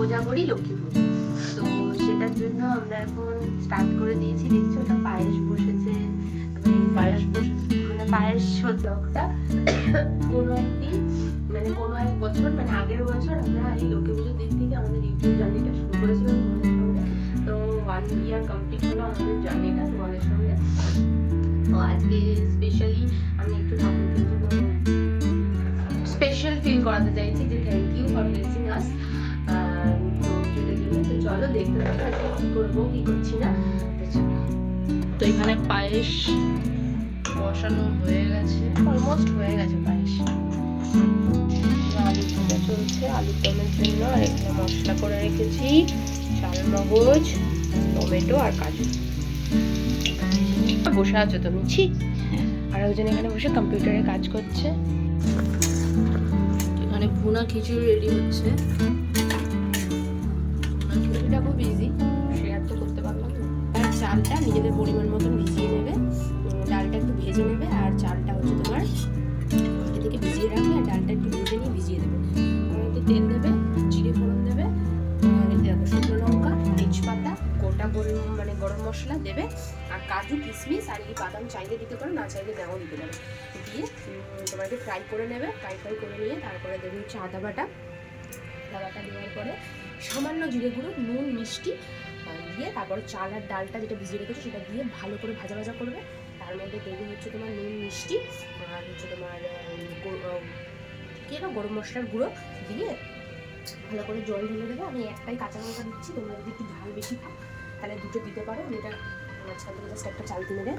কোজাগরি লক্ষ্মী পুজো। তো সেটার জন্য আমরা এখন স্টার্ট করে দিয়েছি। দেখছি ওটা পায়েস বসেছে, মানে পায়েস হচ্ছে ওটা। কোনো একদিন মানে কোনো এক বছর, মানে আগের বছর আমরা এই লক্ষ্মী পুজোর দিন থেকে আমাদের ইউটিউব জার্নিটা শুরু করেছিলাম তোমাদের সঙ্গে। তো 1 ইয়ার কমপ্লিট হলো আমাদের জার্নিটা তোমাদের সঙ্গে। তো আজকে স্পেশালি আমি একটু ঠাকুরকে জন্য স্পেশাল ফিল করাতে চাইছি যে থ্যাংক ইউ ফর ব্লেসিং আস। তো সেটার জন্য তো চলো দেখতে থাকো আজকে কি করবো কি করছি না। তো এখানে পায়েস বসানো হয়ে গেছে, অলমোস্ট হয়ে গেছে পায়েস। আলু ভাজা চলছে আলুর দমের জন্য। আর এখানে মশলা করে রেখেছি চাল মগজ, টমেটো আর কাজু। বসে আছো তো মিছি? আর একজন এখানে বসে কম্পিউটারে কাজ করছে। এখানে ভুনা খিচুড়ি রেডি হচ্ছে। ভুনা খিচুড়িটা খুব ইজি, শেয়ার তো করতে পারলাম না। আর চালটা নিজেদের পরিমাণ মতন ভিজিয়ে নেবে, ডালটা একটু ভেজে নেবে। আর চালটা হচ্ছে তোমার আগে থেকে ভিজিয়ে রাখবে, আর ডালটা একটু ভেজে নিয়ে ভিজিয়ে দেবে। একটু তেল দেবে, জিরে ফোড়ন দেবে, দেখো শুকনো লঙ্কা, তেজপাতা, গোটা গরম মশলা দেবে, আর কাজু কিশমিশ আর এই বাদাম চাইলে দিতে পারো, না চাইলে নাও দিতে পারো। দিয়ে তোমার একটু ফ্রাই করে নেবে। ফ্রাই করে নিয়ে তারপরে দেবে হচ্ছে আদা বাটা দেওয়ার পরে সামান্য জিরে গুঁড়ো, নুন, মিষ্টি দিয়ে তারপরে চাল আর ডালটা যেটা ভিজিয়ে রেখেছো সেটা দিয়ে ভালো করে ভাজা ভাজা করবে। তার মধ্যে দেবে হচ্ছে তোমার নুন, মিষ্টি আর হচ্ছে তোমার গরম মশলার গুঁড়ো দিয়ে ভালো করে জল ঢেলে দেবে। আমি একটাই কাঁচা লঙ্কা দিচ্ছি, তোমরা যদি একটু ঝাল বেশি খাও তাহলে দুটো দিতে পারো। আমি এটা মাঝখান থেকে জাস্ট একটা চালতি মেরে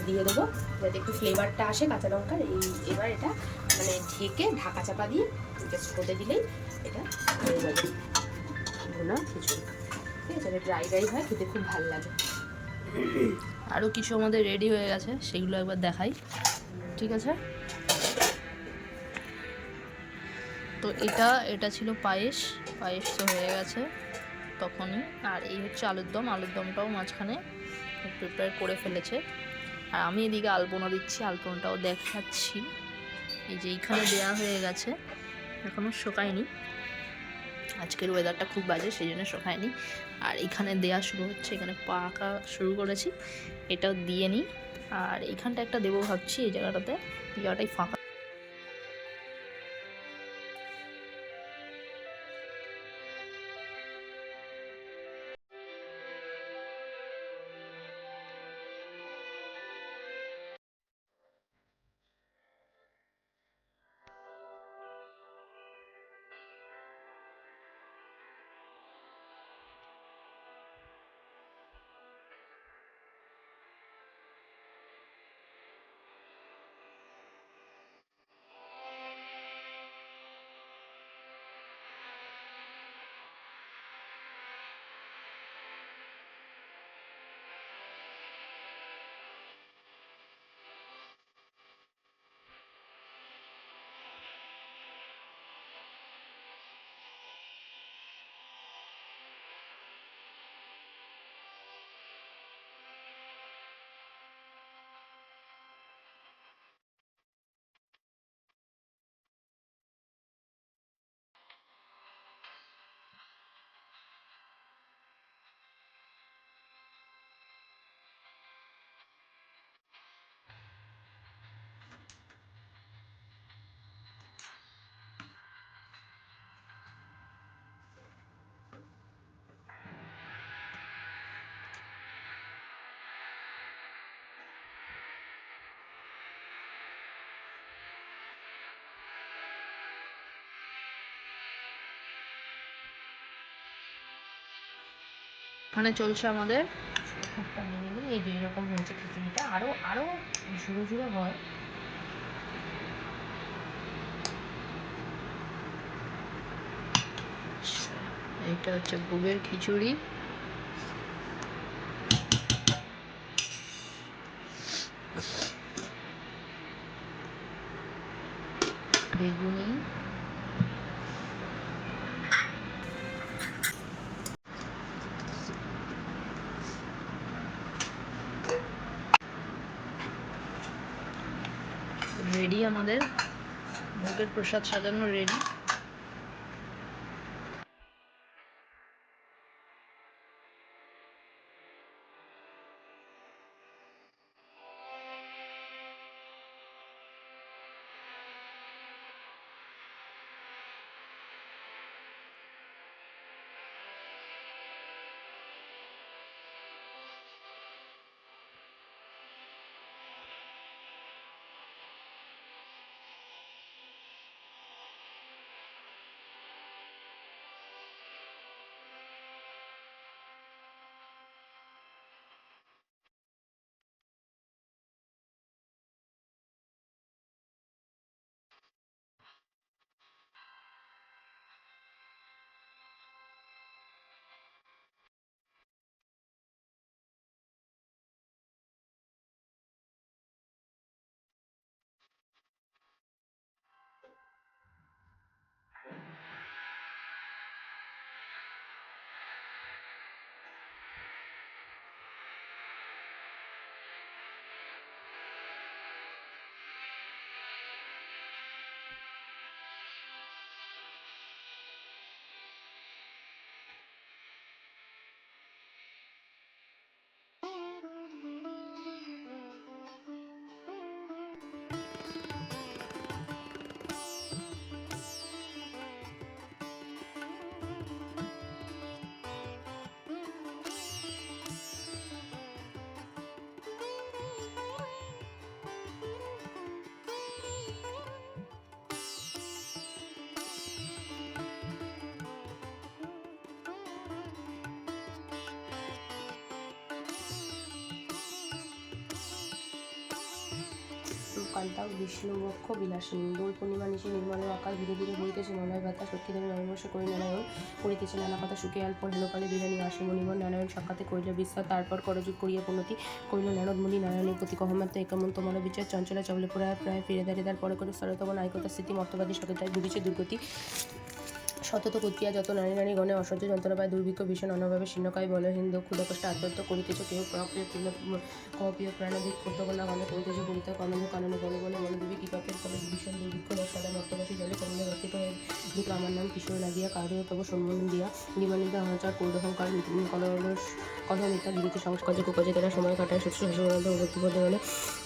দিয়ে দেবো যাতে একটু ফ্লেভারটা আসে কাঁচা লঙ্কার। এবার এটা মানে ঢেকে ঢাকা চাপা দিয়ে জাস্ট হতে দিলেই এটা হয়ে যাবে ভুনা খিচুড়ি। ঠিক আছে, ড্রাই হয়, খেতে খুব ভালো লাগে। আরও কিছু আমাদের রেডি হয়ে গেছে, সেগুলো একবার দেখাই। ঠিক আছে, তো এটা ছিল পায়েস তো হয়ে গেছে তখনই। আর এই হচ্ছে আলুর দমটাও মাঝখানে প্রিপেয়ার করে ফেলেছে। আর আমি এদিকে আলপনা দিচ্ছি, আলপনাটাও দেখাচ্ছি। এই যে এইখানে দেওয়া হয়ে গেছে, এখনও শোকায়নি। আজকের ওয়েদারটা খুব বাজে, সেই জন্য শোকায়নি। আর এখানে দেওয়া শুরু হচ্ছে, এখানে পাকা শুরু করেছি, এটাও দিয়ে নিই। আর এইখানটা একটা দেবো ভাবছি, এই জায়গাটাই ফাঁকা। মানে চলছে আমাদের এই যে এরকম হয়েছে খিচুড়িটা, আরো ঝুড়ো ঝুড়ো হয়। এটা হচ্ছে বুগের খিচুড়ি। বেগুনি, রেডি আমাদের ভোগের প্রসাদ সাজানো রেডি। কান্তা বিষ্ণুবক্ষ বিলাসিনী। দোল পূর্ণিমা নিশি নির্মল আকাশ ধীরে ধীরে বইতেছে মলয় বাতাস লক্ষ্মীদেবী নববর্ষ করি নারায়ণ করিতেছে নানা কথা সুখে অল্প হেলকালে বিরানি আসে মণিমন নারায়ণ সাক্ষাতে করিল বিস্তার তারপর করযুগ করিয়া পুনতি করিল নারদমুনি নারায়ণের প্রতি কহমাত্র একামন তোমার বিচার চঞ্চলা চবলে প্রায় প্রায় ফিরে দাঁড়িয়ে তার পরে করে স্তরতম নায়িকতা স্থিতি মর্তবাদী সততায় ভুগিছে দুর্গতি শতত করিয়া যত নারী নারী গণে অসহ্য যন্ত্রণা পায় দুর্ভিক্ষ ভীষণ অনভাবে শীর্ণকায় বলহীন দুঃখ কষ্ট আত্মহত্য করিতেছ কেউ প্রিয় প্রাণাদিক কর্তকন্যা গণে করিতেছ পরিত কানন্দ কাননে বলে বলে মনোদেবী কি পাপের ফলে ভীষণ দুর্ভিক্ষ সদা মর্তবাসী জলে কমলে রক্ষিত হয়ে দুঃখ আমার নাম কিশোর লাগিয়া কারো তব সম্মান দিয়া নিমানিতা অনাচার পৌরহংকার কলরস কথা মিথ্যা গিরিতে সংস্কার কুকজে তারা সময় কাটায় সুস্থ শাসনগ্রন্থ ভক্তিপদে গণে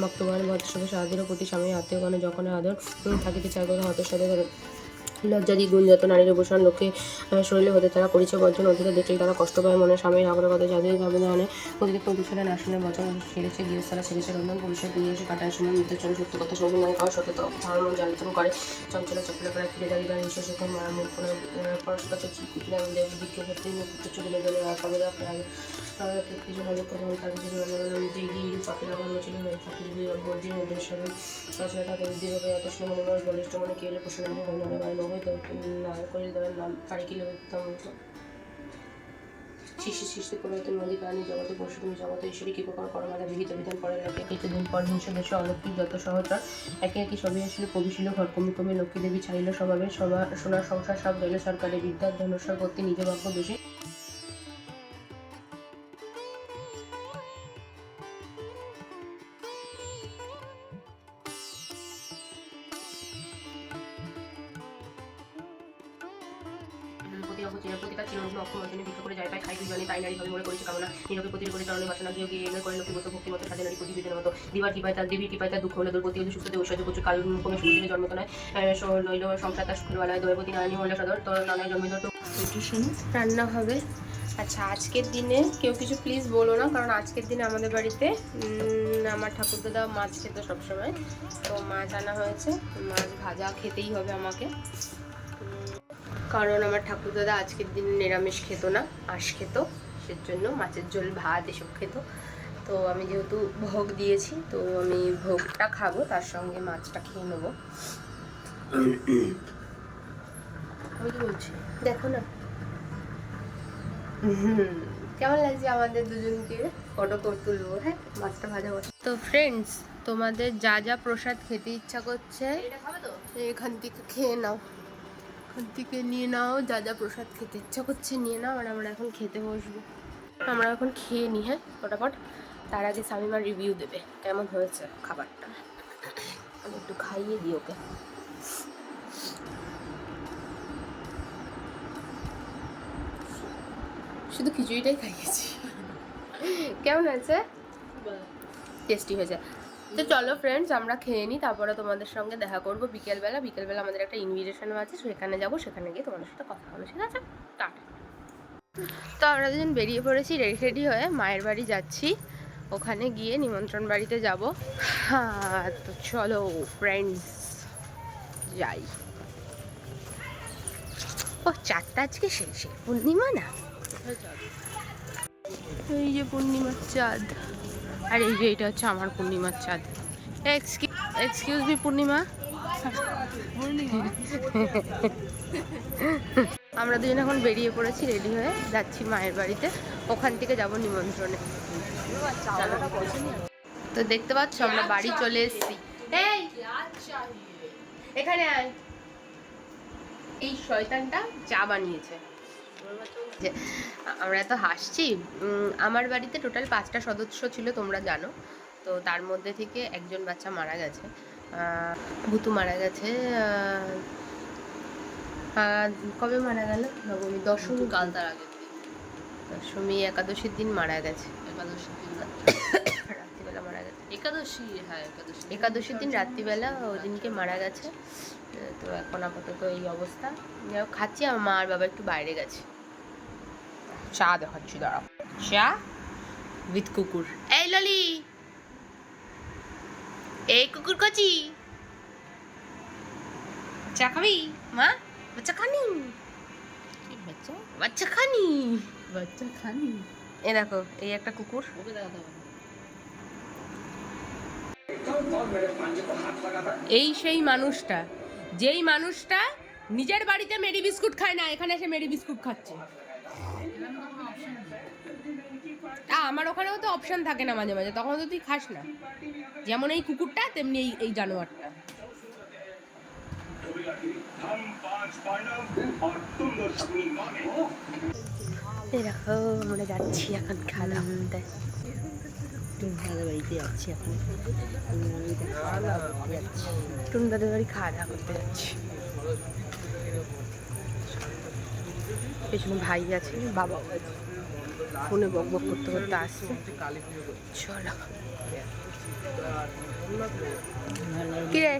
ভক্তগণ ভদ্রসভা সাহায্যের প্রতি স্বামী আত্মীয়গণে যখন আদর থাকিতে চায় কথা হতের সাথে লজ্জাদি গুণ যত নারীর ভূষণ লোকে শরীরে হতে তারা করিছে বর্জন অধিক দেখলে তারা কষ্ট পায় মনে স্বামীর আগ্রগত যাদের ভাবনানে প্রতিদিন প্রতিষ্ঠানে আসনে বচন ছেড়েছে গৃহস্থলা ছেড়েছে রন্ধন পুরুষের এসে কাটায় সময় নির্দেশন সত্য কথা সঙ্গে নয় খাওয়া সত্য ধর্ম জ্বালাতন করে চঞ্চলা চপলে প্রায় ফিরে দাঁড়িয়ে নিঃশ্বাস এখন মুখ পরস্পর বিক্ষেপ ক্ষেত্রে মুক্ত চলে গেলে সবেদা প্রায় কিছু হলে প্রথম তার কিছু যে গিয়ে পাখির আগানো ছিল পাখির বর্জির উদ্দেশ্যে তাছাড়া তাদের দীর্ঘ অতস্ন মনোবল বলিষ্ঠ মনে কেলে পোষণ শিশু সৃষ্টি পরিবর্তে নদী প্রাণী জগতে পশু তুমি জগতে ঈশ্বরী কৃপকার করমালা বিহিত বিধান পরে লোকে কিছুদিন পর হিংস দেশে অলৌকিক যত সহচর একে একই সবই আসলে প্রবেশিল ঘর কমে কমে লক্ষ্মী দেবী ছাড়িল স্বভাবে সোনার সংসার সব দলে সরকারের বিদ্যার ধনুষ্বর করতে নিজ বাক্য দোষী প্রতিকার চিরগ্ন অক্ষমজনে ভিক্ষা করে যায় পায় খাই দুজনে তাই নারী ভাবে মনে করেছে কামনা নীরবে প্রতির করে চরণে বাসনা গিয়ে গিয়ে এমনি করে লক্ষ্মী মতো ভক্তিমতো সাজে নারী প্রতিবিদের মতো দিবার কৃপায় তার দেবীর কৃপায় তার দুঃখ হলে দুর্গতি হলে সুস্থ ঐশ্বর্য প্রচুর কাল কমে সুন্দরী জন্ম তো নয় লইল সংসার তার সুখের বেলায় দয়পতি নারায়ণী হলে সদর তোর নানায় জন্মিত রান্না হবে। আচ্ছা আজকের দিনে কেউ কিছু প্লিজ বলো না, কারণ আজকের দিনে আমাদের বাড়িতে আমার ঠাকুরদাদা মাছ খেত সবসময়, তো মাছ আনা হয়েছে। মাছ ভাজা খেতেই হবে আমাকে, কারণ আমার ঠাকুরদাদা আজকের দিনে নিরামিষ খেত না, আঁশ খেত, সেজন্য মাছের ঝোল ভাত এসব খেত। তো আমি যেহেতু ভোগ দিয়েছি, তো আমি ভোগটা খাবো, তার সঙ্গে মাছটা খেয়ে নেবো। আমি কি বলছি দেখো না কেমন লাগছে আমাদের দুজনকে, ফটো করে তুলবো। হ্যাঁ, মাছটা ভাজা বসে। তো ফ্রেন্ডস, তোমাদের যা যা প্রসাদ খেতে ইচ্ছা করছে এখান থেকে খেয়ে নাও, এখান থেকে নিয়ে নাও, যা যা প্রসাদ খেতে ইচ্ছা করছে নিয়ে নাও। আর আমরা এখন খেতে বসবো, আমরা এখন খেয়ে নিই। হ্যাঁ, ফটাফট। তার আগে শামিমা রিভিউ দেবে কেমন হয়েছে খাবারটা। আমি একটু খাইয়ে দিই ওকে। শুধু খিচুড়িটাই খাইয়েছি। কেমন আছে? টেস্টি হয়েছে। তো চলো ফ্রেন্ডস, আমরা খেয়ে নিই, তারপরে তোমাদের সঙ্গে দেখা করবো বিকেলবেলা। বিকেলবেলা আমাদের একটা ইনভিটেশনও আছে, সেখানে যাবো, সেখানে গিয়ে তোমাদের সাথে কথা হবে, ঠিক আছে? টাটা। তো আমরা দুজন বেরিয়ে পড়েছি রেডি হয়ে, মায়ের বাড়ি যাচ্ছি, ওখানে গিয়ে নিমন্ত্রণ বাড়িতে যাব। হ্যাঁ, তো চলো ফ্রেন্ডস যাই। ও চারটা আজকে শেষে পূর্ণিমা না, এই যে পূর্ণিমার চাঁদ, আর এই যে এটা হচ্ছে আমার পূর্ণিমার চাঁদ। এক্সকিউজ মি পূর্ণিমা। আমরা দুজন এখন বেরিয়ে পড়েছি রেডি হয়ে, যাচ্ছি মায়ের বাড়িতে, ওখান থেকে যাব নিমন্ত্রণে। তো দেখতে পাচ্ছ আমরা বাড়ি চলে এসেছি। এখানে আয়। এই শয়তানটা চা বানিয়েছে। আমরা এত হাসছি। আমার বাড়িতে টোটাল 5টা সদস্য ছিল, তোমরা জানো। তো তার মধ্যে থেকে একজন বাচ্চা মারা গেছে, ভুতু মারা গেছে। কবে মারা গেল? নবমী, দশমী, কাল তার আগে, দশমী একাদশীর দিন মারা গেছে। একাদশীর দিন রাত্রিবেলা মারা গেছে। একাদশী, হ্যাঁ একাদশীর দিন রাত্রিবেলা ওই দিনকে মারা গেছে। তো এখন আপাতত এই অবস্থা। খাচ্ছি, আমার মা আর বাবা একটু বাইরে গেছে। চা দেখাচ্ছি, দাঁড়াও। চা উইথ কুকুর। এই ললি, এই কুকুর কচি, চা খাবি? মা বাচ্চা খানি, বাচ্চা খানি, বাচ্চা খানি। এ দেখো, এই একটা কুকুর। এই সেই মানুষটা, যেই মানুষটা নিজের বাড়িতে মেরি বিস্কুট খায় না, এখানে এসে মেরি বিস্কুট খাচ্ছে। আমার ওখানেও তো অপশন থাকে না মাঝে মাঝে, তখন তো তুই খাস না। যেমন এই কুকুরটা তেমনি এই জানোয়ারটা। দেখো আমরা যাচ্ছি এখন খাওয়া দাওয়া করতে। দাদা বাড়িতে যাচ্ছি এখন, টুন দাদার বাড়ি খাওয়া দাওয়া করতে যাচ্ছি। পেছনে ভাই আছে, বাবাও আছে, ফোনে বক বক করতে করতে আসছে। চলো কি রে